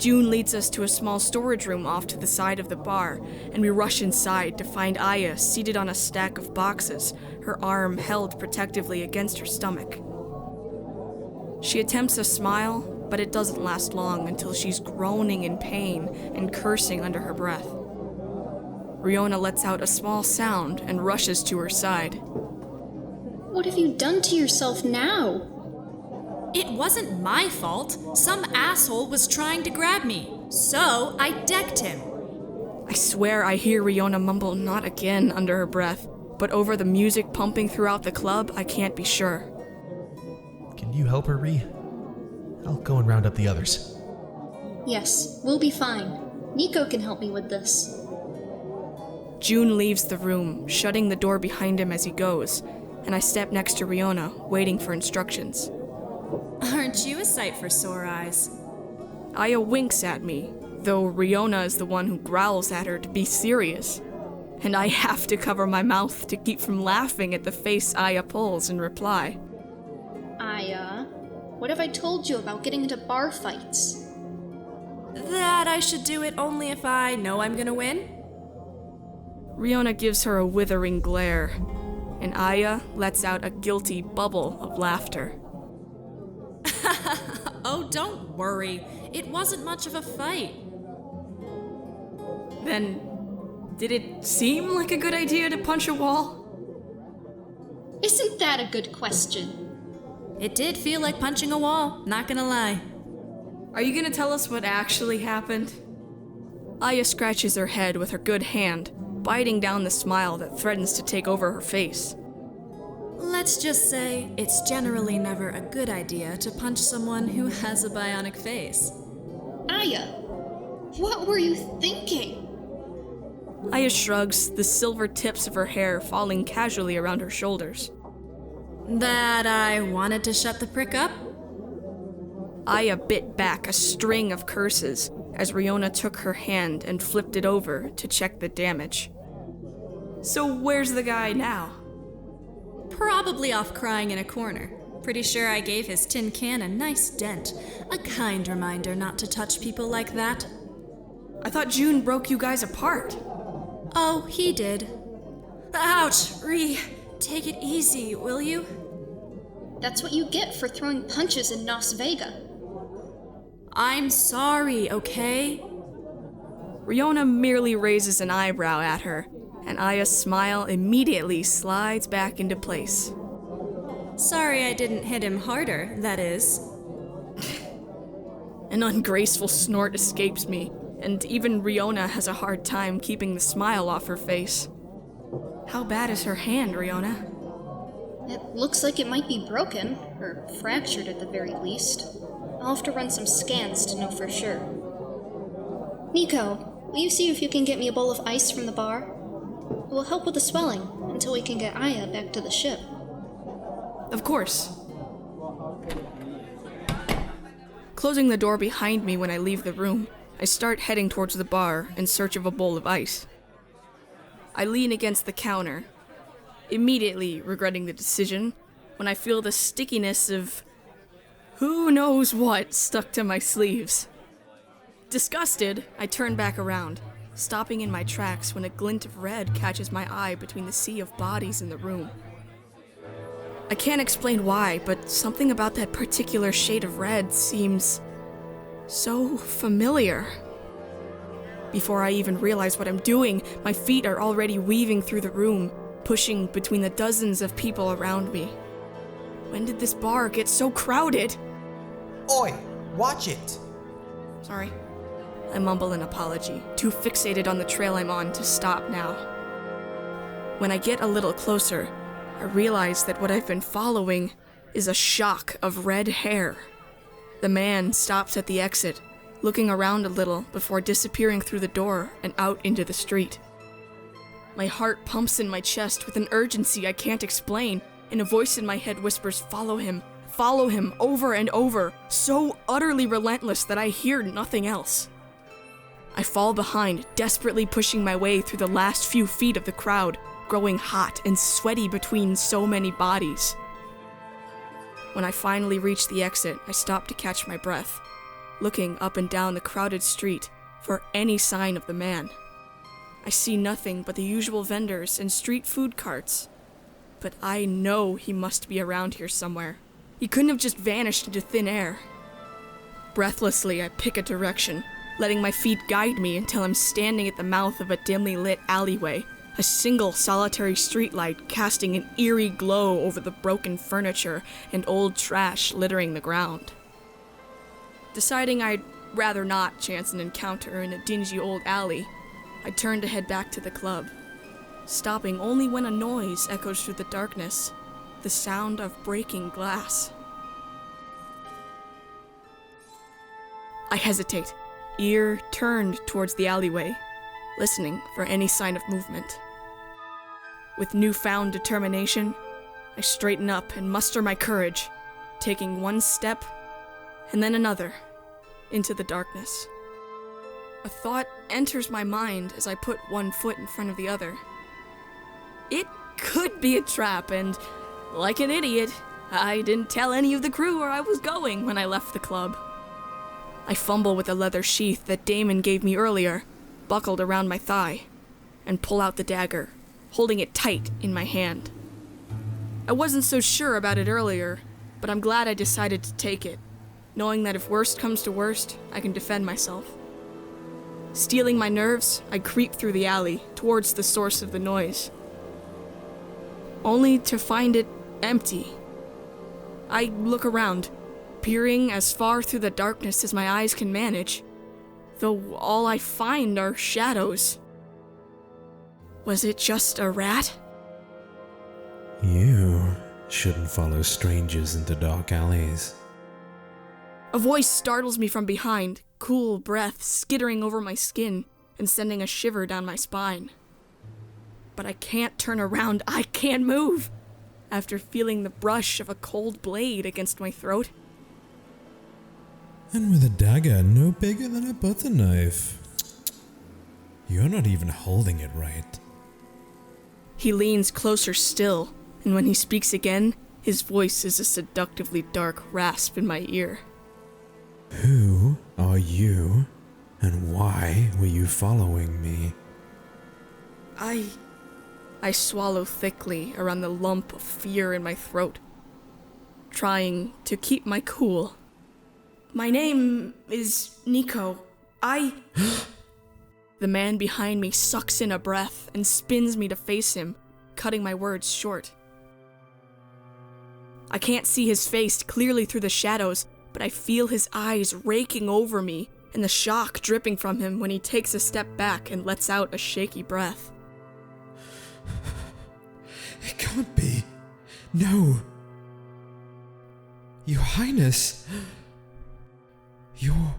June leads us to a small storage room off to the side of the bar, and we rush inside to find Aya seated on a stack of boxes, her arm held protectively against her stomach. She attempts a smile, but it doesn't last long until she's groaning in pain and cursing under her breath. Riona lets out a small sound and rushes to her side. What have you done to yourself now? It wasn't my fault. Some asshole was trying to grab me, so I decked him. I swear I hear Riona mumble "not again" under her breath, but over the music pumping throughout the club, I can't be sure. Can you help her, Rhi? I'll go and round up the others. Yes, we'll be fine. Nico can help me with this. June leaves the room, shutting the door behind him as he goes, and I step next to Riona, waiting for instructions. Aren't you a sight for sore eyes? Aya winks at me, though Riona is the one who growls at her to be serious. And I have to cover my mouth to keep from laughing at the face Aya pulls in reply. Aya, what have I told you about getting into bar fights? That I should do it only if I know I'm gonna win? Riona gives her a withering glare, and Aya lets out a guilty bubble of laughter. Oh, don't worry. It wasn't much of a fight. Then, did it seem like a good idea to punch a wall? Isn't that a good question? It did feel like punching a wall, not gonna lie. Are you gonna tell us what actually happened? Aya scratches her head with her good hand, biting down the smile that threatens to take over her face. Let's just say it's generally never a good idea to punch someone who has a bionic face. Aya, what were you thinking? Aya shrugs, the silver tips of her hair falling casually around her shoulders. That I wanted to shut the prick up? Aya bit back a string of curses as Riona took her hand and flipped it over to check the damage. So where's the guy now? Probably off crying in a corner. Pretty sure I gave his tin can a nice dent. A kind reminder not to touch people like that. I thought June broke you guys apart. Oh, he did. Ouch, Rhi. Take it easy, will you? That's what you get for throwing punches in Las Vegas. I'm sorry, okay? Riona merely raises an eyebrow at her, and Aya's smile immediately slides back into place. Sorry I didn't hit him harder, that is. An ungraceful snort escapes me, and even Riona has a hard time keeping the smile off her face. How bad is her hand, Riona? It looks like it might be broken, or fractured at the very least. I'll have to run some scans to know for sure. Nico, will you see if you can get me a bowl of ice from the bar? It will help with the swelling until we can get Aya back to the ship. Of course. Closing the door behind me when I leave the room, I start heading towards the bar in search of a bowl of ice. I lean against the counter, immediately regretting the decision when I feel the stickiness of who knows what stuck to my sleeves. Disgusted, I turn back around, stopping in my tracks when a glint of red catches my eye between the sea of bodies in the room. I can't explain why, but something about that particular shade of red seems so familiar. Before I even realize what I'm doing, my feet are already weaving through the room, pushing between the dozens of people around me. When did this bar get so crowded? Oi, watch it! Sorry. I mumble an apology, too fixated on the trail I'm on to stop now. When I get a little closer, I realize that what I've been following is a shock of red hair. The man stops at the exit, looking around a little before disappearing through the door and out into the street. My heart pumps in my chest with an urgency I can't explain, and a voice in my head whispers, follow him, over and over, so utterly relentless that I hear nothing else. I fall behind, desperately pushing my way through the last few feet of the crowd, growing hot and sweaty between so many bodies. When I finally reach the exit, I stop to catch my breath. looking up and down the crowded street for any sign of the man. I see nothing but the usual vendors and street food carts. But I know he must be around here somewhere. He couldn't have just vanished into thin air. Breathlessly, I pick a direction, letting my feet guide me until I'm standing at the mouth of a dimly lit alleyway, a single solitary streetlight casting an eerie glow over the broken furniture and old trash littering the ground. Deciding I'd rather not chance an encounter in a dingy old alley, I turn to head back to the club, stopping only when a noise echoes through the darkness, the sound of breaking glass. I hesitate, ear turned towards the alleyway, listening for any sign of movement. With newfound determination, I straighten up and muster my courage, taking one step and then another into the darkness. A thought enters my mind as I put one foot in front of the other. It could be a trap, and like an idiot, I didn't tell any of the crew where I was going when I left the club. I fumble with the leather sheath that Damon gave me earlier, buckled around my thigh, and pull out the dagger, holding it tight in my hand. I wasn't so sure about it earlier, but I'm glad I decided to take it, knowing that if worst comes to worst, I can defend myself. Steeling my nerves, I creep through the alley towards the source of the noise, only to find it empty. I look around, peering as far through the darkness as my eyes can manage, though all I find are shadows. Was it just a rat? You shouldn't follow strangers into dark alleys. A voice startles me from behind, cool breath skittering over my skin and sending a shiver down my spine. But I can't turn around, I can't move, after feeling the brush of a cold blade against my throat. And with a dagger no bigger than a butter knife. You're not even holding it right. He leans closer still, and when he speaks again, his voice is a seductively dark rasp in my ear. Who are you, and why were you following me? I swallow thickly around the lump of fear in my throat, trying to keep my cool. My name is Nico. The man behind me sucks in a breath and spins me to face him, cutting my words short. I can't see his face clearly through the shadows, but I feel his eyes raking over me and the shock dripping from him when he takes a step back and lets out a shaky breath. It can't be. No. Your Highness. You're